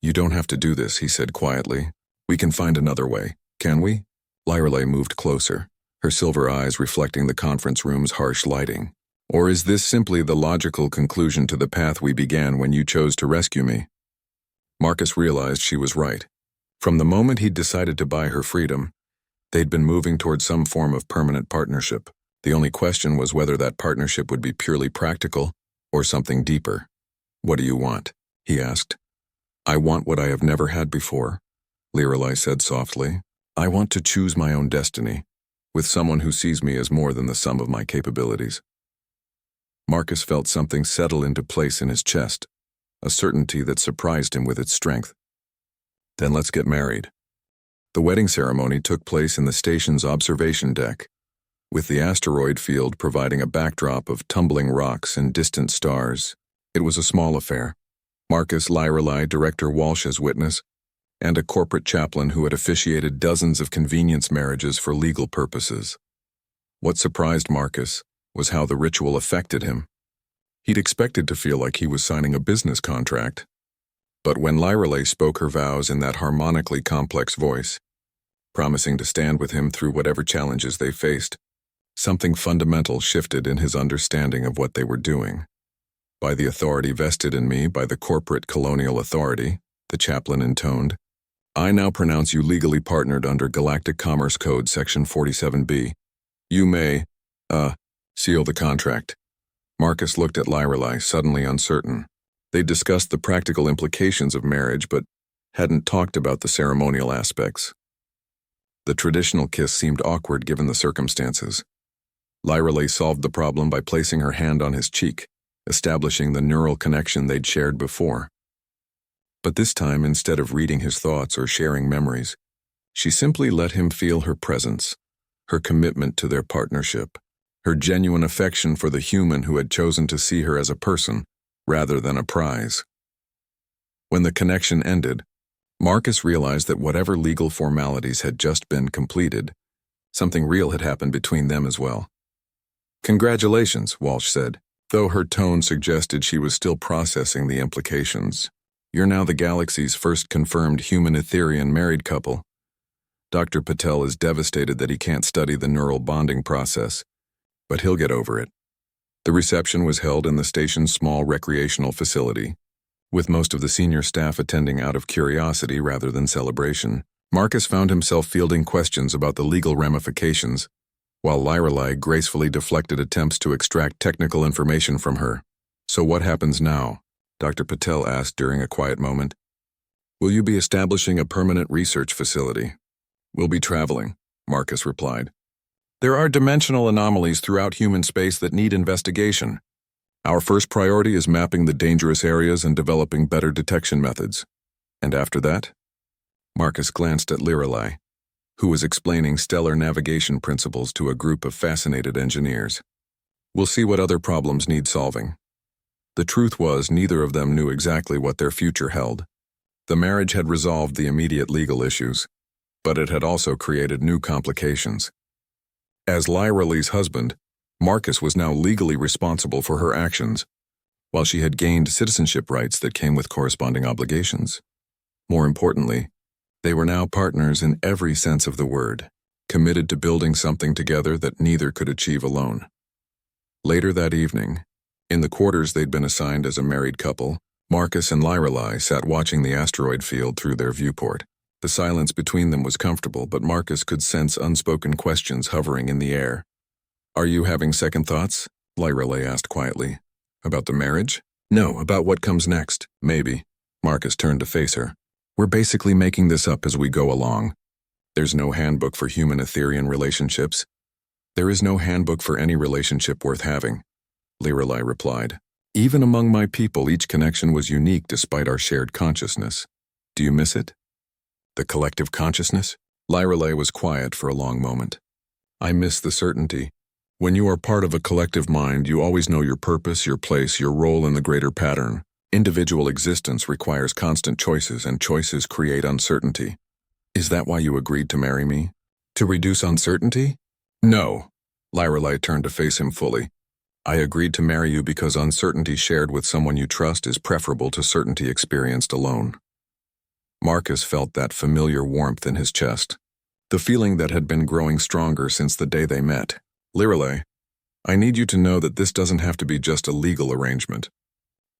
You don't have to do this, he said quietly. We can find another way, can we? Lyrelei moved closer, her silver eyes reflecting the conference room's harsh lighting. Or is this simply the logical conclusion to the path we began when you chose to rescue me? Marcus realized she was right. From the moment he'd decided to buy her freedom, they'd been moving toward some form of permanent partnership. The only question was whether that partnership would be purely practical or something deeper. What do you want? He asked. I want what I have never had before, Lyrelei said softly. I want to choose my own destiny, with someone who sees me as more than the sum of my capabilities. Marcus felt something settle into place in his chest, a certainty that surprised him with its strength. Then let's get married. The wedding ceremony took place in the station's observation deck, with the asteroid field providing a backdrop of tumbling rocks and distant stars. It was a small affair. Marcus, Lyrelei, Director Walsh as witness, and a corporate chaplain who had officiated dozens of convenience marriages for legal purposes. What surprised Marcus was how the ritual affected him. He'd expected to feel like he was signing a business contract. But when Lyrelei spoke her vows in that harmonically complex voice, promising to stand with him through whatever challenges they faced, something fundamental shifted in his understanding of what they were doing. By the authority vested in me by the corporate colonial authority, the chaplain intoned, I now pronounce you legally partnered under Galactic Commerce Code Section 47B. You may, seal the contract. Marcus looked at Lyrelei, suddenly uncertain. They'd discussed the practical implications of marriage, but hadn't talked about the ceremonial aspects. The traditional kiss seemed awkward given the circumstances. Lyrelei solved the problem by placing her hand on his cheek, establishing the neural connection they'd shared before. But this time, instead of reading his thoughts or sharing memories, she simply let him feel her presence, her commitment to their partnership, her genuine affection for the human who had chosen to see her as a person rather than a prize. When the connection ended, Marcus realized that whatever legal formalities had just been completed Something real had happened between them as well. "Congratulations," Walsh said, though her tone suggested she was still processing the implications. "You're now the galaxy's first confirmed human-Etherian married couple." Dr. Patel is devastated that he can't study the neural bonding process, but he'll get over it. The reception was held in the station's small recreational facility, with most of the senior staff attending out of curiosity rather than celebration. Marcus found himself fielding questions about the legal ramifications, while Lyrelai gracefully deflected attempts to extract technical information from her. "So what happens now?" Dr. Patel asked during a quiet moment. "Will you be establishing a permanent research facility?" "We'll be traveling," Marcus replied. "There are dimensional anomalies throughout human space that need investigation. Our first priority is mapping the dangerous areas and developing better detection methods. And after that?" Marcus glanced at Lyrelai, who was explaining stellar navigation principles to a group of fascinated engineers. "We'll see what other problems need solving." The truth was, neither of them knew exactly what their future held. The marriage had resolved the immediate legal issues, but it had also created new complications. As Lyrelai's husband, Marcus was now legally responsible for her actions, while she had gained citizenship rights that came with corresponding obligations. More importantly, they were now partners in every sense of the word, committed to building something together that neither could achieve alone. Later that evening, in the quarters they'd been assigned as a married couple, Marcus and Lyrelai sat watching the asteroid field through their viewport. The silence between them was comfortable, but Marcus could sense unspoken questions hovering in the air. "Are you having second thoughts?" Lyrelai asked quietly. "About the marriage?" "No, about what comes next." "Maybe." Marcus turned to face her. "We're basically making this up as we go along. There's no handbook for human-Etherian relationships. There is no handbook for any relationship worth having," Lyrelai replied. "Even among my people, each connection was unique despite our shared consciousness. Do you miss it?" "The collective consciousness?" Lyrelai was quiet for a long moment. "I miss the certainty. When you are part of a collective mind, you always know your purpose, your place, your role in the greater pattern. Individual existence requires constant choices, and choices create uncertainty. Is that why you agreed to marry me? To reduce uncertainty?" "No." Lyrelai turned to face him fully. "I agreed to marry you because uncertainty shared with someone you trust is preferable to certainty experienced alone." Marcus felt that familiar warmth in his chest, the feeling that had been growing stronger since the day they met. "Lyrelai, I need you to know that this doesn't have to be just a legal arrangement.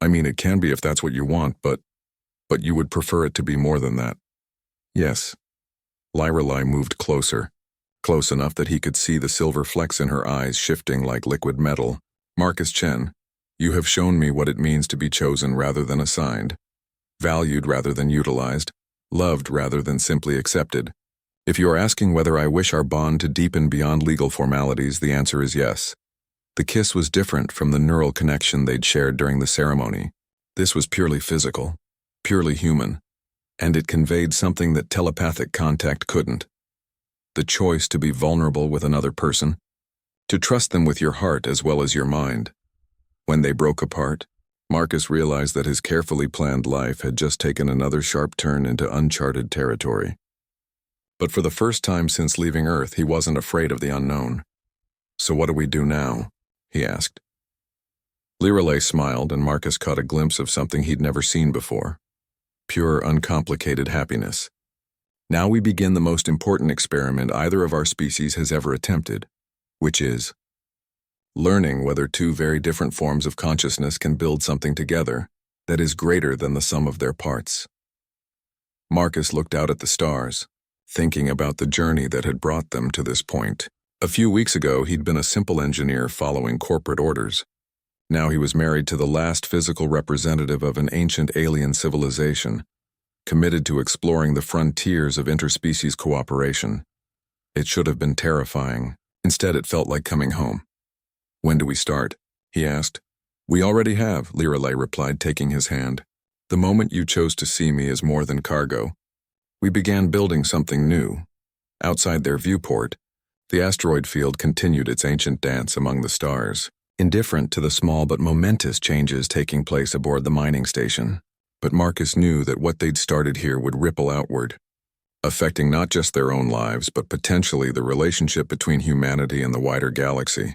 I mean, it can be if that's what you want, but you would prefer it to be more than that." "Yes." Lyrelai moved closer, close enough that he could see the silver flecks in her eyes shifting like liquid metal. "Marcus Chen, you have shown me what it means to be chosen rather than assigned, valued rather than utilized, loved rather than simply accepted. If you are asking whether I wish our bond to deepen beyond legal formalities, the answer is yes." The kiss was different from the neural connection they'd shared during the ceremony. This was purely physical, purely human, and it conveyed something that telepathic contact couldn't. The choice to be vulnerable with another person, to trust them with your heart as well as your mind. When they broke apart, Marcus realized that his carefully planned life had just taken another sharp turn into uncharted territory. But for the first time since leaving Earth, he wasn't afraid of the unknown. "So what do we do now?" he asked. Lyrelai smiled, and Marcus caught a glimpse of something he'd never seen before. Pure, uncomplicated happiness. "Now we begin the most important experiment either of our species has ever attempted, which is learning whether two very different forms of consciousness can build something together that is greater than the sum of their parts." Marcus looked out at the stars, thinking about the journey that had brought them to this point. A few weeks ago, he'd been a simple engineer following corporate orders. Now he was married to the last physical representative of an ancient alien civilization, committed to exploring the frontiers of interspecies cooperation. It should have been terrifying. Instead, it felt like coming home. "When do we start?" he asked. "We already have," Lyrelai replied, taking his hand. "The moment you chose to see me is more than cargo. We began building something new." Outside their viewport, the asteroid field continued its ancient dance among the stars, indifferent to the small but momentous changes taking place aboard the mining station. But Marcus knew that what they'd started here would ripple outward. affecting not just their own lives, but potentially the relationship between humanity and the wider galaxy.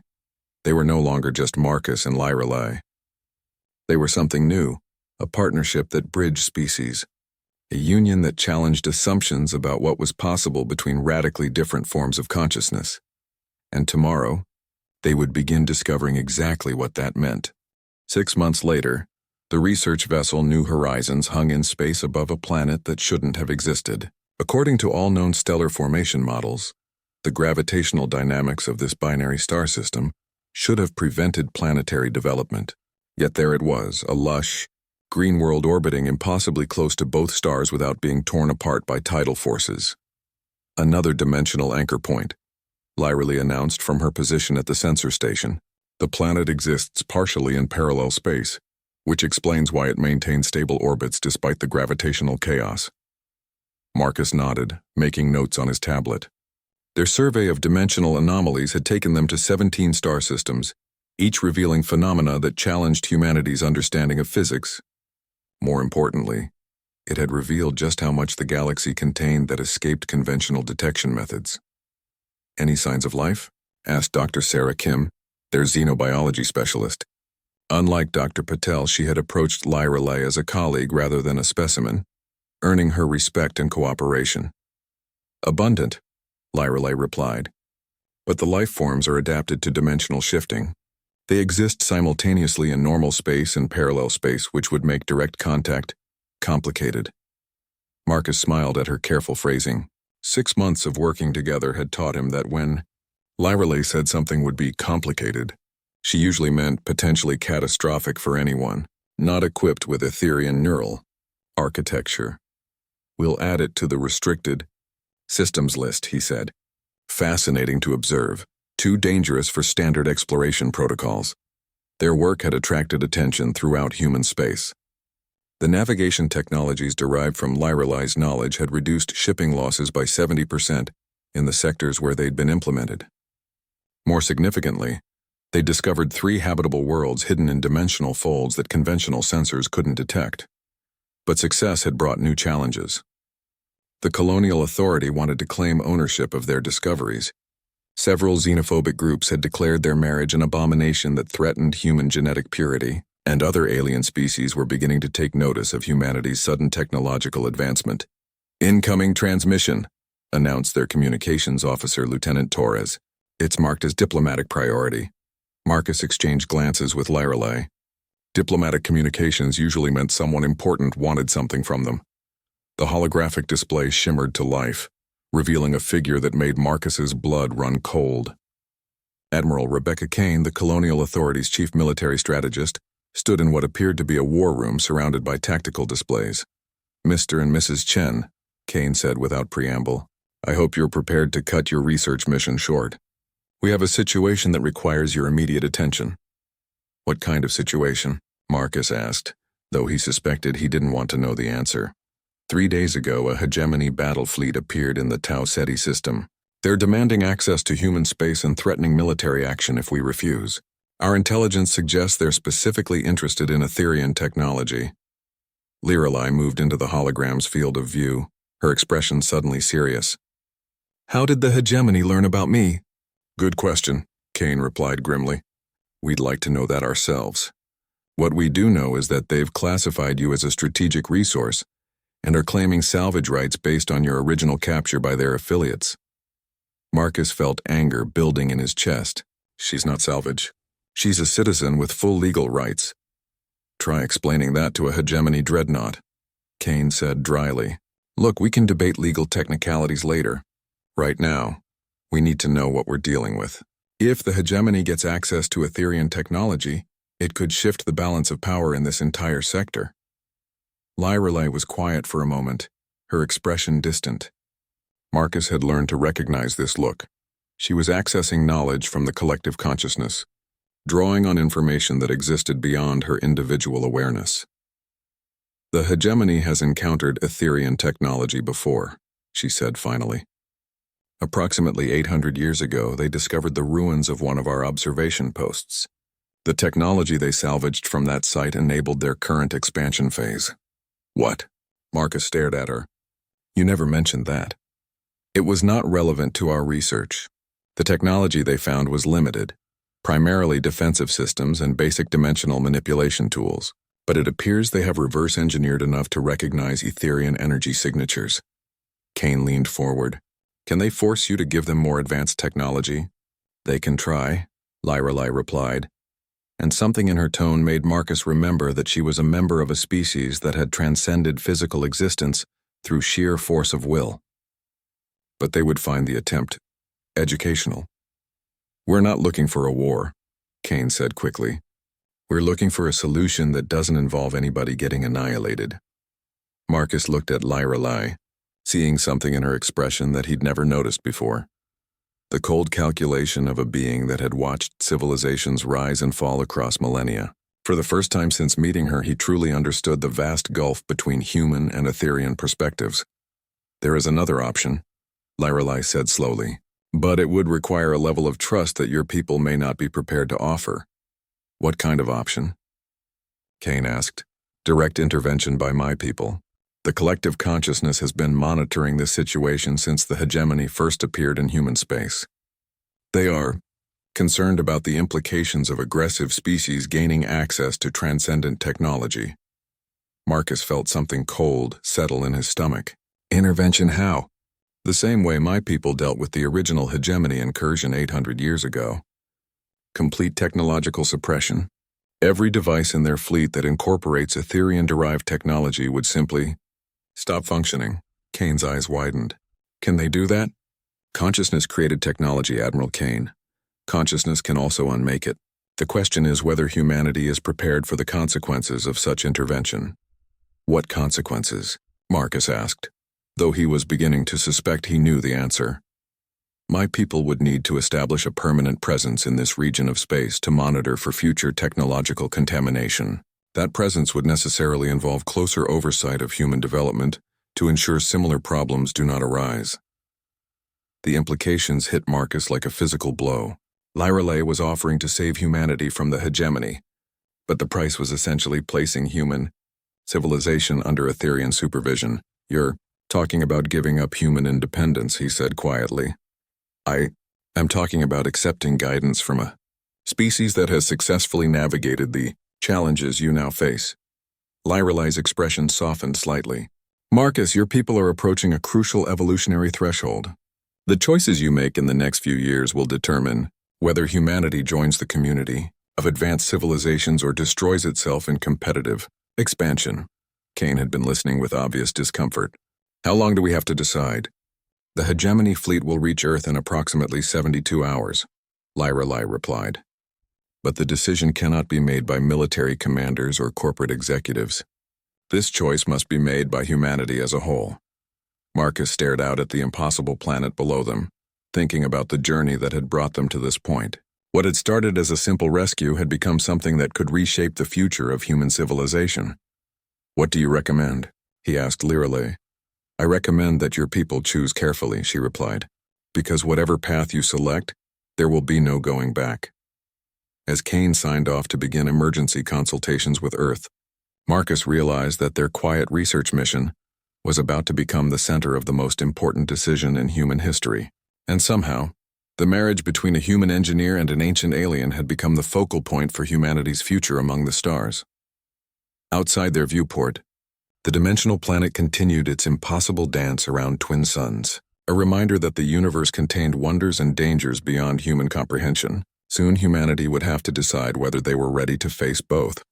They were no longer just Marcus and Lyrelei. They were something new, a partnership that bridged species, a union that challenged assumptions about what was possible between radically different forms of consciousness. And tomorrow, they would begin discovering exactly what that meant. 6 months later, the research vessel New Horizons hung in space above a planet that shouldn't have existed. According to all known stellar formation models, the gravitational dynamics of this binary star system should have prevented planetary development. Yet there it was, a lush, green world orbiting impossibly close to both stars without being torn apart by tidal forces. Another dimensional anchor point, Lyrelei announced from her position at the sensor station. The planet exists partially in parallel space, which explains why it maintains stable orbits despite the gravitational chaos. Marcus nodded, making notes on his tablet. Their survey of dimensional anomalies had taken them to 17 star systems, each revealing phenomena that challenged humanity's understanding of physics. More importantly, it had revealed just how much the galaxy contained that escaped conventional detection methods. "Any signs of life?" asked Dr. Sarah Kim, their xenobiology specialist. Unlike Dr. Patel, she had approached Lyrelei as a colleague rather than a specimen, earning her respect and cooperation. "Abundant," Lyrelei replied. "But the life forms are adapted to dimensional shifting. They exist simultaneously in normal space and parallel space, which would make direct contact complicated." Marcus smiled at her careful phrasing. 6 months of working together had taught him that when Lyrelei said something would be complicated, she usually meant potentially catastrophic for anyone not equipped with Etherian neural architecture. "We'll add it to the restricted systems list," he said. "Fascinating to observe. Too dangerous for standard exploration protocols." Their work had attracted attention throughout human space. The navigation technologies derived from Lyrelei's knowledge had reduced shipping losses by 70% in the sectors where they'd been implemented. More significantly, they discovered 3 habitable worlds hidden in dimensional folds that conventional sensors couldn't detect. But success had brought new challenges. The colonial authority wanted to claim ownership of their discoveries. Several xenophobic groups had declared their marriage an abomination that threatened human genetic purity, and other alien species were beginning to take notice of humanity's sudden technological advancement. "Incoming transmission," announced their communications officer, Lieutenant Torres. "It's marked as diplomatic priority." Marcus exchanged glances with Lyrelei. Diplomatic communications usually meant someone important wanted something from them. The holographic display shimmered to life, revealing a figure that made Marcus's blood run cold. Admiral Rebecca Kane, the Colonial Authority's chief military strategist, stood in what appeared to be a war room surrounded by tactical displays. "Mr. and Mrs. Chen," Kane said without preamble, "I hope you're prepared to cut your research mission short. We have a situation that requires your immediate attention." "What kind of situation?" Marcus asked, though he suspected he didn't want to know the answer. 3 days ago, a hegemony battle fleet appeared in the Tau Ceti system. They're demanding access to human space and threatening military action if we refuse. Our intelligence suggests they're specifically interested in Etherian technology. Lyrelei moved into the hologram's field of view, her expression suddenly serious. "How did the hegemony learn about me?" "Good question," Kane replied grimly. "We'd like to know that ourselves. What we do know is that they've classified you as a strategic resource and are claiming salvage rights based on your original capture by their affiliates." Marcus felt anger building in his chest. "She's not salvage. She's a citizen with full legal rights." "Try explaining that to a hegemony dreadnought," Kane said dryly. "Look, we can debate legal technicalities later. Right now, we need to know what we're dealing with. If the hegemony gets access to Etherian technology, it could shift the balance of power in this entire sector." Lyrelei was quiet for a moment, her expression distant. Marcus had learned to recognize this look. She was accessing knowledge from the collective consciousness, drawing on information that existed beyond her individual awareness. "The hegemony has encountered Etherian technology before," she said finally. "Approximately 800 years ago, they discovered the ruins of one of our observation posts. The technology they salvaged from that site enabled their current expansion phase." "What?" Marcus stared at her. You never mentioned that. It was not relevant to our research. The technology they found was limited, primarily defensive systems and basic dimensional manipulation tools, but it appears they have reverse engineered enough to recognize Etherian energy signatures. Kane leaned forward. Can they force you to give them more advanced technology? They can try, Lyrelai replied, and something in her tone made Marcus remember that she was a member of a species that had transcended physical existence through sheer force of will. But they would find the attempt educational. We're not looking for a war, Kane said quickly. We're looking for a solution that doesn't involve anybody getting annihilated. Marcus looked at Lyrelai, seeing something in her expression that he'd never noticed before. The cold calculation of a being that had watched civilizations rise and fall across millennia. For the first time since meeting her, he truly understood the vast gulf between human and Etherian perspectives. There is another option, Lyrelai said slowly, but it would require a level of trust that your people may not be prepared to offer. What kind of option? Kane asked. Direct intervention by my people. The collective consciousness has been monitoring this situation since the hegemony first appeared in human space. They are concerned about the implications of aggressive species gaining access to transcendent technology. Marcus felt something cold settle in his stomach. Intervention how? The same way my people dealt with the original hegemony incursion 800 years ago. Complete technological suppression. Every device in their fleet that incorporates Etherian-derived technology would simply stop functioning. Kane's eyes widened. Can they do that? Consciousness-created technology, Admiral Kane. Consciousness can also unmake it. The question is whether humanity is prepared for the consequences of such intervention. What consequences? Marcus asked, though he was beginning to suspect he knew the answer. My people would need to establish a permanent presence in this region of space to monitor for future technological contamination. That presence would necessarily involve closer oversight of human development to ensure similar problems do not arise. The implications hit Marcus like a physical blow. Lyrelai was offering to save humanity from the hegemony, but the price was essentially placing human civilization under Etherian supervision. You're talking about giving up human independence, he said quietly. I am talking about accepting guidance from a species that has successfully navigated the challenges you now face. Lyrelai's expression softened slightly. Marcus, your people are approaching a crucial evolutionary threshold. The choices you make in the next few years will determine whether humanity joins the community of advanced civilizations or destroys itself in competitive expansion. Kane had been listening with obvious discomfort. How long do we have to decide? The hegemony fleet will reach Earth in approximately 72 hours, Lyrelai replied. But the decision cannot be made by military commanders or corporate executives. This choice must be made by humanity as a whole. Marcus stared out at the impossible planet below them, thinking about the journey that had brought them to this point. What had started as a simple rescue had become something that could reshape the future of human civilization. What do you recommend? He asked Lyrelai. I recommend that your people choose carefully, she replied, because whatever path you select, there will be no going back. As Kane signed off to begin emergency consultations with Earth, Marcus realized that their quiet research mission was about to become the center of the most important decision in human history. And somehow, the marriage between a human engineer and an ancient alien had become the focal point for humanity's future among the stars. Outside their viewport, the dimensional planet continued its impossible dance around twin suns, a reminder that the universe contained wonders and dangers beyond human comprehension. Soon humanity would have to decide whether they were ready to face both.